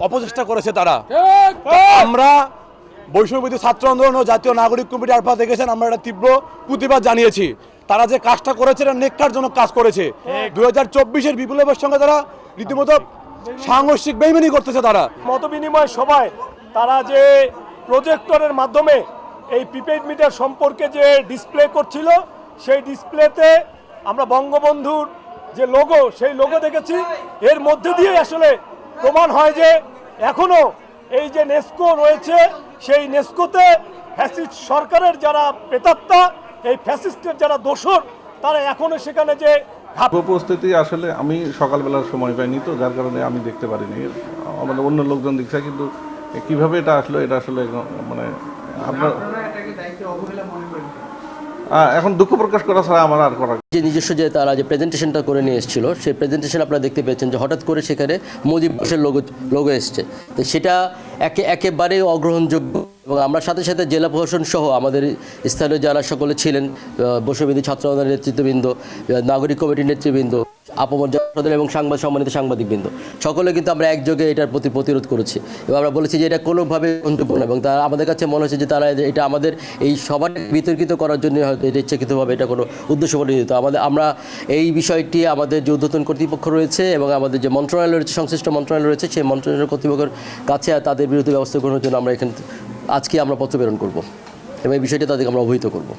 অপচেষ্টা করেছে তারা। আমরা বৈষম্যবিরোধী ছাত্র আন্দোলন ও জাতীয় নাগরিক কমিটি আপনারা দেখেছেন, আমরা এটা তীব্র প্রতিবাদ জানিয়েছি। তারা যে কাজটা করেছে এটা নেককারজনক কাজ করেছে। 2024-এর বিপ্লবের সঙ্গে তারা রীতিমতো সাংঘর্ষিক বেইমানি করতেছে। তারা মতবিনিময় সভায় তারা যে প্রজেক্টরের মাধ্যমে এই প্রিপেইড মিটার সম্পর্কে যে ডিসপ্লে করছিল, সেই ডিসপ্লেতে আমরা বঙ্গবন্ধুর যে লোগো, সেই লোগো দেখেছি। এর মধ্যে দিয়ে আসলে প্রমাণ হয় যে এখনো এই যে নেস্কো রয়েছে, সেই নেস্কোতে ফ্যাসিস্ট সরকারের যারা প্রেতাত্মা, এই ফ্যাসিস্টের যারা দোসর, তারা এখনো সেখানে যে উপস্থিতি আসলে আমি সকালবেলার সময় পাইনি, তো যার কারণে আমি দেখতে পারিনি। আমাদের অন্য লোকজন দেখছে, কিন্তু কিভাবে এটা আসলো এটা আসলে মানে আপনার এখন দুঃখ প্রকাশ করা ছাড়া আমার আর করা। যে নিজস্ব যে তারা যে প্রেজেন্টেশনটা করে নিয়ে এসেছিল, সেই প্রেজেন্টেশন আপনারা দেখতে পেয়েছেন যে হঠাৎ করে সেখানে মুজিব বসের লোগো এসছে। তো সেটা একেবারে অগ্রহণযোগ্য। এবং আমরা সাথে সাথে জেলা প্রশাসন সহ আমাদের স্থানীয় যারা সকলে ছিলেন, বৈষম্যবিরোধী ছাত্র আন্দোলনের নেতৃত্ববৃন্দ, নাগরিক কমিটির নেতৃবৃন্দ, আপমর্যাদা এবং সম্মানিত সাংবাদিকবৃন্দ, সকলে কিন্তু আমরা একযোগে এটার প্রতি প্রতিরোধ করেছি। এবং আমরা বলেছি যে এটা কোনোভাবে গ্রহণযোগ্য না। এবং তারা আমাদের কাছে মনে হচ্ছে যে তারা এটা আমাদের এই সবার বিতর্কিত করার জন্য হয়তো এটা ইচ্ছাকৃতভাবে এটা কোনো উদ্দেশ্য পরিণত। আমরা এই বিষয়টি আমাদের যে ঊর্ধ্বতন কর্তৃপক্ষ রয়েছে এবং আমাদের যে মন্ত্রণালয় রয়েছে, সংশ্লিষ্ট মন্ত্রণালয় রয়েছে, সেই মন্ত্রণালয় কর্তৃপক্ষের কাছে তাদের বিরুদ্ধে ব্যবস্থা গ্রহণের জন্য আমরা এখানে আজকে আমরা পত্র প্রেরণ করব এবং এই বিষয়টি তাদেরকে আমরা অবহিত করব।